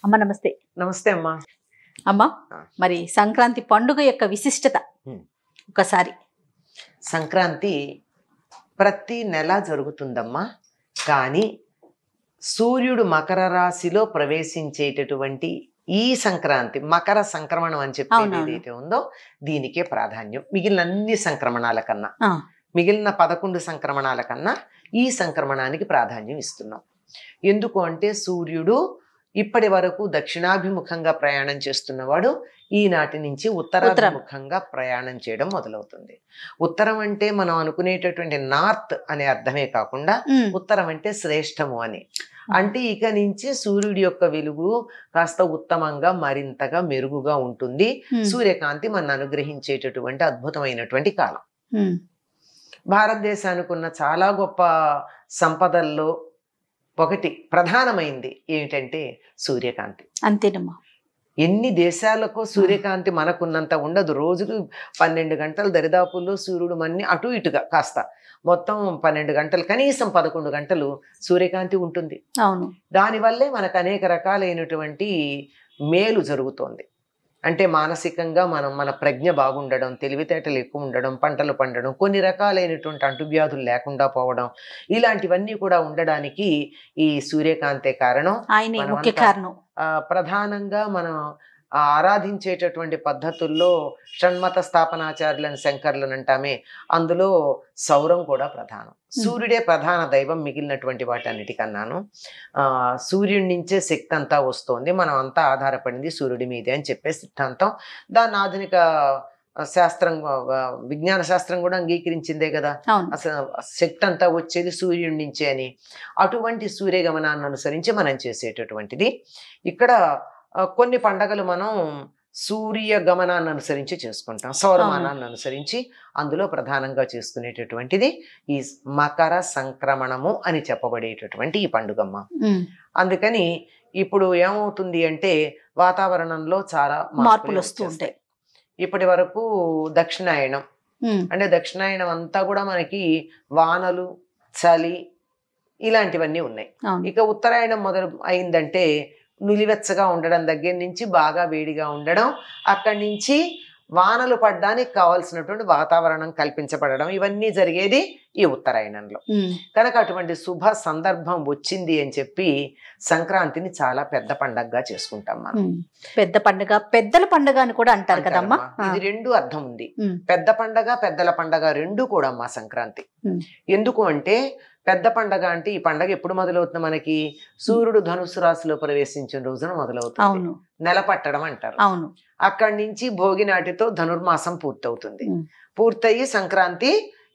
అమ్మ నమస్తే. నమస్తే అమ్మా. అమ్మ మరి సంక్రాంతి పండుగ యొక్క విశిష్టత ఒకసారి. సంక్రాంతి ప్రతి నెల జరుగుతుందమ్మా, కానీ సూర్యుడు మకర రాశిలో ప్రవేశించేటటువంటి ఈ సంక్రాంతి, మకర సంక్రమణం అని చెప్పేది ఏదైతే ఉందో దీనికే ప్రాధాన్యం. మిగిలిన అన్ని సంక్రమణాల కన్నా, మిగిలిన 11 సంక్రమణాల కన్నా ఈ సంక్రమణానికి ప్రాధాన్యం ఇస్తున్నాం. ఎందుకు అంటే సూర్యుడు ఇప్పటి వరకు దక్షిణాభిముఖంగా ప్రయాణం చేస్తున్నవాడు ఈనాటి నుంచి ఉత్తరాభిముఖంగా ప్రయాణం చేయడం మొదలవుతుంది. ఉత్తరం అంటే మనం అనుకునేటటువంటి నార్త్ అనే అర్థమే కాకుండా ఉత్తరం అంటే శ్రేష్టము అని. అంటే ఇక నుంచి సూర్యుడి యొక్క వెలుగు కాస్త ఉత్తమంగా, మరింతగా మెరుగుగా ఉంటుంది. సూర్యకాంతి మన అనుగ్రహించేటటువంటి అద్భుతమైనటువంటి కాలం. భారతదేశానికి ఉన్న చాలా గొప్ప సంపదల్లో ఒకటి ప్రధానమైంది ఏమిటంటే సూర్యకాంతి. అంతేనమ్మా. ఎన్ని దేశాలకు సూర్యకాంతి మనకున్నంత ఉండదు. రోజుకు 12 గంటలు దరిదాపుల్లో సూర్యుడు మన్ని అటు ఇటుగా కాస్త మొత్తం 12 గంటలు, కనీసం 11 గంటలు సూర్యకాంతి ఉంటుంది. అవును. దానివల్లే మనకు అనేక రకాలైనటువంటి మేలు జరుగుతోంది. అంటే మానసికంగా మన ప్రజ్ఞ బాగుండడం, తెలివితేటలు ఎక్కువ ఉండడం, పంటలు పండడం, కొన్ని రకాలైనటువంటి అంటువ్యాధులు లేకుండా పోవడం, ఇలాంటివన్నీ కూడా ఉండడానికి ఈ సూర్యకాంతే కారణం. ఆయన ముఖ్య కారణం. ప్రధానంగా మనం ఆరాధించేటటువంటి పద్ధతుల్లో షణ్మత స్థాపనాచార్యులను, శంకర్లను అంటామే, అందులో సౌరం కూడా ప్రధానం. సూర్యుడే ప్రధాన దైవం మిగిలినటువంటి వాటన్నిటికన్నాను. సూర్యుడి నుంచే శక్తి అంతా వస్తోంది, మనం అంతా ఆధారపడింది సూర్యుడి మీదే అని చెప్పే సిద్ధాంతం. దాన్ని ఆధునిక శాస్త్రం, విజ్ఞాన శాస్త్రం కూడా అంగీకరించిందే కదా. అసలు శక్తి అంతా వచ్చేది సూర్యుడి నుంచే అని. అటువంటి సూర్యగమనాన్ని అనుసరించి మనం చేసేటటువంటిది. ఇక్కడ కొన్ని పండగలు మనం సూర్య గమనాన్ని అనుసరించి చేసుకుంటాం, సౌరమానాన్ని అనుసరించి. అందులో ప్రధానంగా చేసుకునేటటువంటిది ఈ మకర సంక్రమణము అని చెప్పబడేటటువంటి ఈ పండుగమ్మ. అందుకని ఇప్పుడు ఏమవుతుంది అంటే వాతావరణంలో చాలా మార్పులు వస్తూ ఉంటాయి. ఇప్పటి వరకు దక్షిణాయనం అంటే దక్షిణాయనం అంతా కూడా మనకి వానలు, చలి ఇలాంటివన్నీ ఉన్నాయి. ఇక ఉత్తరాయణం మొదలు అయిందంటే నులివెచ్చగా ఉండడం దగ్గర నుంచి బాగా వేడిగా ఉండడం, అక్కడి నుంచి వానలు పడడానికి కావాల్సినటువంటి వాతావరణం కల్పించబడడం, ఇవన్నీ జరిగేది ఈ ఉత్తరాయణంలో. కనుక అటువంటి శుభ సందర్భం వచ్చింది అని చెప్పి సంక్రాంతిని చాలా పెద్ద పండగగా చేసుకుంటాం మనం. పెద్ద పండుగ, పెద్దల పండుగ అని కూడా అంటారు కదమ్మా. ఇది రెండు అర్థం ఉంది. పెద్ద పండగ, పెద్దల పండగ రెండు కూడా అమ్మా సంక్రాంతి. ఎందుకు అంటే పెద్ద పండగ అంటే ఈ పండగ ఎప్పుడు మొదలవుతుంది మనకి? సూర్యుడు ధనుసు రాశిలో ప్రవేశించిన రోజున మొదలవుతుంది. నెలపట్టడం అంటారు. అక్కడి నుంచి భోగి నాటితో ధనుర్మాసం పూర్తవుతుంది. పూర్తయి సంక్రాంతి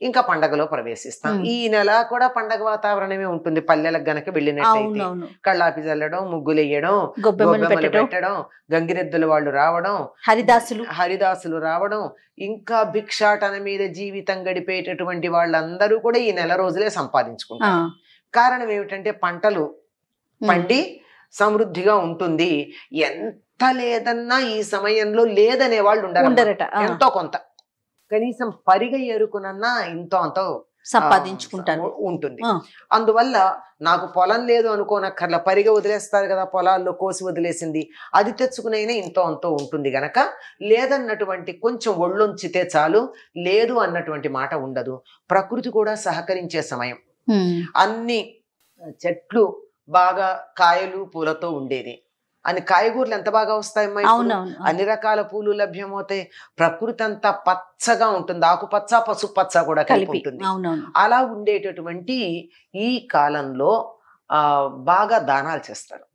ఇంకా పండగలో ప్రవేశిస్తాం. ఈ నెల కూడా పండగ వాతావరణమే ఉంటుంది. పల్లెలకు గనక వెళ్ళినట్టయితే కళ్ళాపి చల్లడం, ముగ్గులు వేయడం, గొబ్బెమ్మలు పెట్టడం, గంగిరెద్దుల వాళ్ళు రావడం, హరిదాసులు రావడం, ఇంకా భిక్షాటన మీద జీవితం గడిపేటటువంటి వాళ్ళందరూ కూడా ఈ నెల రోజులే సంపాదించుకుంటారు. కారణం ఏమిటంటే పంటలు పండి సమృద్ధిగా ఉంటుంది. ఎంత లేదన్నా ఈ సమయంలో లేదనే వాళ్ళు ఉండరట. ఎంతో కొంత కనీసం పరిగ ఎరుకునన్నా ఇంతో అంతో సంపాదించుకుంటారు ఉంటుంది. అందువల్ల నాకు పొలం లేదు అనుకోనక్కర్లా, పరిగ వదిలేస్తారు కదా, పొలాల్లో కోసి వదిలేసింది, అది తెచ్చుకునైనా ఇంతో అంతో ఉంటుంది. గనక లేదన్నటువంటి కొంచెం ఒళ్ళొంచితే చాలు, లేదు అన్నటువంటి మాట ఉండదు. ప్రకృతి కూడా సహకరించే సమయం. అన్ని చెట్లు బాగా కాయలు పూలతో ఉండేది. అని కాయగూరలు ఎంత బాగా వస్తాయమ్మా, అన్ని రకాల పూలు లభ్యమవుతాయి. ప్రకృతి అంతా పచ్చగా ఉంటుంది, ఆకుపచ్చ పసుపచ్చ కూడా కలిపి ఉంటుంది. అలా ఉండేటటువంటి ఈ కాలంలో బాగా దానాలు చేస్తారు.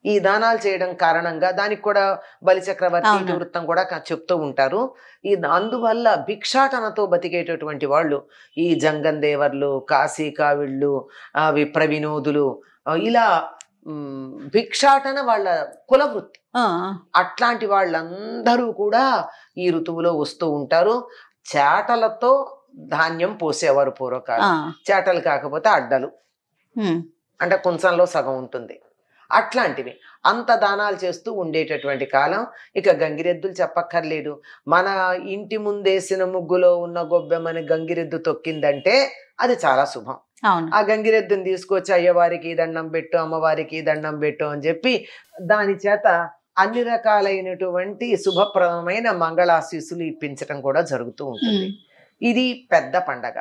ఈ దానాలు చేయడం కారణంగా దానికి కూడా బలిచక్రవర్తి ఇతివృత్తం కూడా చెప్తూ ఉంటారు. అందువల్ల భిక్షాటనతో బతికేటటువంటి వాళ్ళు ఈ జంగందేవర్లు, కాశీ కావిళ్ళు, విప్ర వినోదులు, ఇలా భిక్షాటన వాళ్ళ కులవృత్తి. అట్లాంటి వాళ్ళందరూ కూడా ఈ ఋతువులో వస్తూ ఉంటారు. చేటలతో ధాన్యం పోసేవారు పూర్వకాలం. చేటలు కాకపోతే అడ్డలు, అంటే కుంచంలో సగం ఉంటుంది. అట్లాంటివి అంత దానాలు చేస్తూ ఉండేటటువంటి కాలం. ఇక గంగిరెద్దులు చెప్పక్కర్లేదు. మన ఇంటి ముందేసిన ముగ్గులో ఉన్న గొబ్బెమ్మని గంగిరెద్దు తొక్కిందంటే అది చాలా శుభం. ఆ గంగిరెద్దుని తీసుకొచ్చి అయ్యవారికి దండం పెట్టు, అమ్మవారికి దండం పెట్టు అని చెప్పి దాని చేత అన్ని రకాలైనటువంటి శుభప్రదమైన మంగళాశీస్సులు ఇప్పించడం కూడా జరుగుతూ ఉంటుంది. ఇది పెద్ద పండగ.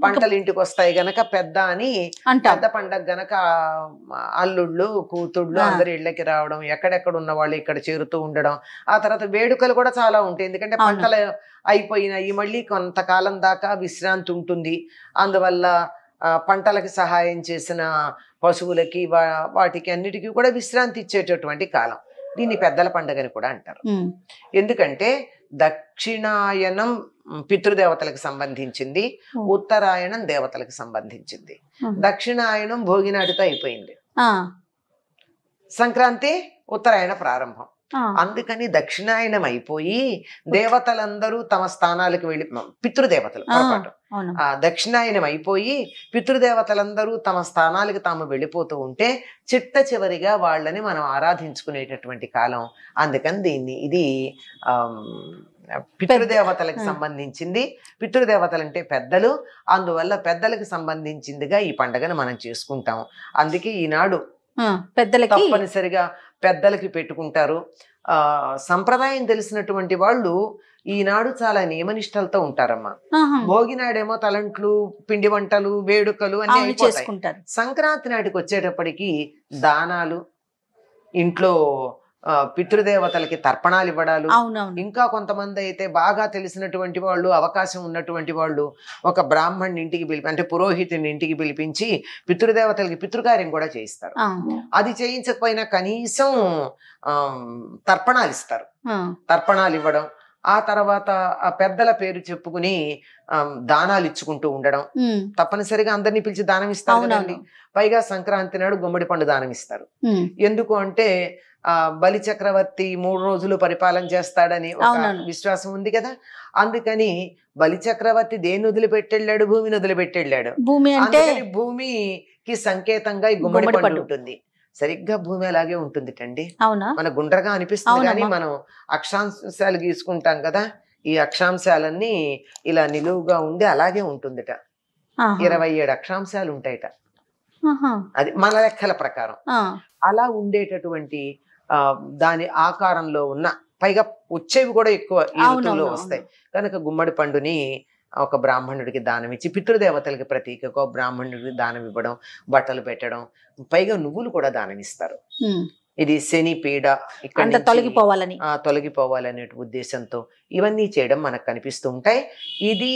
పంటలు ఇంటికి వస్తాయి గనక పెద్ద అని పెద్ద పండగ గనక అల్లుళ్ళు కూతుళ్ళు అందరు ఇళ్ళకి రావడం, ఎక్కడెక్కడ ఉన్న వాళ్ళు ఇక్కడ చేరుతూ ఉండడం. ఆ తర్వాత వేడుకలు కూడా చాలా ఉంటాయి. ఎందుకంటే పంటలు అయిపోయినాయి, మళ్ళీ కొంతకాలం దాకా విశ్రాంతి ఉంటుంది. అందువల్ల పంటలకి సహాయం చేసిన పశువులకి వాటికి అన్నిటికీ కూడా విశ్రాంతి ఇచ్చేటటువంటి కాలం. దీన్ని పెద్దల పండుగని కూడా అంటారు. ఎందుకంటే దక్షిణాయనం పితృదేవతలకు సంబంధించింది, ఉత్తరాయణం దేవతలకు సంబంధించింది. దక్షిణాయనం భోగినాటితో అయిపోయింది, సంక్రాంతి ఉత్తరాయణ ప్రారంభం. అందుకని దక్షిణాయనం అయిపోయి దేవతలందరూ తమ స్థానాలకు వెళ్ళి, పితృదేవతలు దక్షిణాయనం అయిపోయి పితృదేవతలందరూ తమ స్థానాలకు తాము వెళ్ళిపోతూ ఉంటే చిట్ట చివరిగా వాళ్ళని మనం ఆరాధించుకునేటటువంటి కాలం. అందుకని ఇది పితృదేవతలకు సంబంధించింది. పితృదేవతలు అంటే పెద్దలు, అందువల్ల పెద్దలకు సంబంధించిందిగా ఈ పండుగను మనం చేసుకుంటాం. అందుకే ఈనాడు పెద్దలకి తప్పనిసరిగా పెద్దలకి పెట్టుకుంటారు. సంప్రదాయం తెలిసినటువంటి వాళ్ళు ఈనాడు చాలా నియమనిష్టలతో ఉంటారమ్మా. భోగినాడేమో తలంట్లు, పిండి వంటలు, వేడుకలు అన్ని చేసుకుంటారు. సంక్రాంతి నాటికి వచ్చేటప్పటికి దానాలు, ఇంట్లో పితృదేవతలకి తర్పణాలు ఇవ్వడాలు. ఇంకా కొంతమంది అయితే బాగా తెలిసినటువంటి వాళ్ళు, అవకాశం ఉన్నటువంటి వాళ్ళు ఒక బ్రాహ్మణ్ ఇంటికి అంటే పురోహితుని ఇంటికి పిలిపించి పితృదేవతలకి పితృకార్యం కూడా చేయిస్తారు. అది చేయించకపోయినా కనీసం తర్పణాలు ఇస్తారు. తర్పణాలు ఇవ్వడం, ఆ తర్వాత ఆ పెద్దల పేరు చెప్పుకుని దానాలు ఇచ్చుకుంటూ ఉండడం. తప్పనిసరిగా అందరినీ పిలిచి దానం ఇస్తారు కదండి. పైగా సంక్రాంతి నాడు గుమ్మడి పండు దానం ఇస్తారు. ఎందుకు అంటే బలి చక్రవర్తి 3 రోజులు పరిపాలన చేస్తాడని ఒక విశ్వాసం ఉంది కదా. అందుకని బలి చక్రవర్తి దేన్ని వదిలిపెట్టెళ్ళాడు? భూమిని వదిలిపెట్టెళ్ళాడు. అందుకని భూమికి సంకేతంగా ఈ గుమ్మడి పండు ఉంటుంది. సరిగ్గా భూమి అలాగే ఉంటుందిటండి. మన గుండ్రగా అనిపిస్తుంది కానీ మనం అక్షాంశాలు గీసుకుంటాం కదా, ఈ అక్షాంశాలన్నీ ఇలా నిలువుగా ఉండి అలాగే ఉంటుందిట. 27 అక్షాంశాలు ఉంటాయిట. అది మన లెక్కల ప్రకారం. అలా ఉండేటటువంటి దాని ఆకారంలో ఉన్న, పైగా వచ్చేవి కూడా ఎక్కువ ఈ ఋతువులో వస్తాయి కనుక గుమ్మడి పండుని ఒక బ్రాహ్మణుడికి దానం ఇచ్చి, పితృదేవతలకి ప్రతీకగా బ్రాహ్మణుడికి దానం ఇవ్వడం, బట్టలు పెట్టడం, పైగా నువ్వులు కూడా దానం ఇస్తారు. ఇది శని పీడ ఇక్కడ తొలగిపోవాలనే ఉద్దేశంతో ఇవన్నీ చేయడం మనకు కనిపిస్తూ ఉంటాయి. ఇది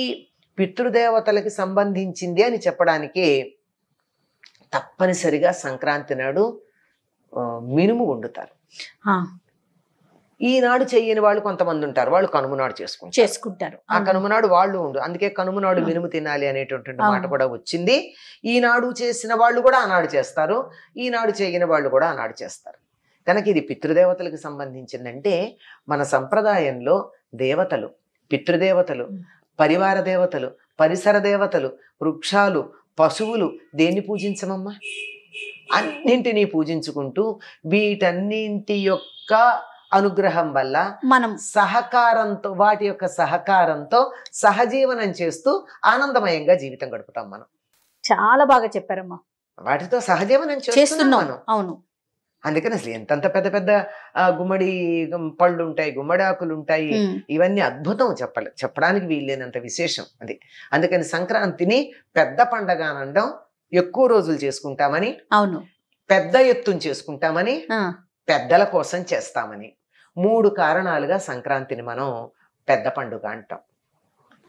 పితృదేవతలకి సంబంధించింది అని చెప్పడానికి తప్పనిసరిగా సంక్రాంతి నాడు మినుము వండుతారు. ఈనాడు చెయ్యని వాళ్ళు కొంతమంది ఉంటారు, వాళ్ళు కనుమనాడు చేసుకుంటారు. ఆ కనుమనాడు వాళ్ళు ఉండు, అందుకే కనుమనాడు మినుము తినాలి అనేటువంటి మాట కూడా వచ్చింది. ఈనాడు చేసిన వాళ్ళు కూడా ఆనాడు చేస్తారు, ఈనాడు చేయని వాళ్ళు కూడా ఆనాడు చేస్తారు. కనుక ఇది పితృదేవతలకు సంబంధించిందంటే మన సంప్రదాయంలో దేవతలు, పితృదేవతలు, పరివార దేవతలు, పరిసర దేవతలు, వృక్షాలు, పశువులు దేన్ని పూజించమమ్మా? అన్నింటినీ పూజించుకుంటూ వీటన్నింటి యొక్క అనుగ్రహం వల్ల మనం సహకారంతో, వాటి యొక్క సహకారంతో సహజీవనం చేస్తూ ఆనందమయంగా జీవితం గడుపుతాం. మనం చాలా బాగా చెప్పారమ్మా. వాటితో సహజీవనం చేస్తున్నాం. అవును. అందుకని అసలు ఎంతంత పెద్ద పెద్ద గుమ్మడి పళ్ళు ఉంటాయి, గుమ్మడి ఆకులు ఉంటాయి. ఇవన్నీ అద్భుతం, చెప్పడానికి వీల్లేనంత విశేషం అది. అందుకని సంక్రాంతిని పెద్ద పండగ అనడం, ఎక్కువ రోజులు చేసుకుంటామని, అవును, పెద్ద ఎత్తున చేసుకుంటామని, పెద్దల కోసం చేస్తామని, 3 కారణాలుగా సంక్రాంతిని మనం పెద్ద పండుగ అంటాం.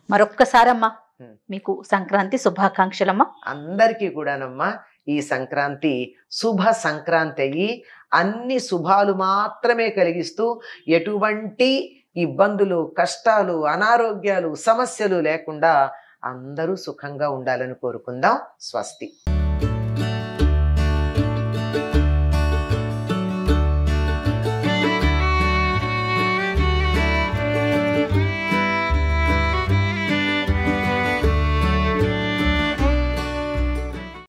మరొక్కసారమ్మా మీకు సంక్రాంతి శుభాకాంక్షలమ్మా. అందరికీ కూడానమ్మా ఈ సంక్రాంతి శుభ సంక్రాంతి అయ్యి అన్ని శుభాలు మాత్రమే కలిగిస్తూ ఎటువంటి ఇబ్బందులు, కష్టాలు, అనారోగ్యాలు, సమస్యలు లేకుండా అందరూ సుఖంగా ఉండాలని కోరుకుందాం. స్వస్తి.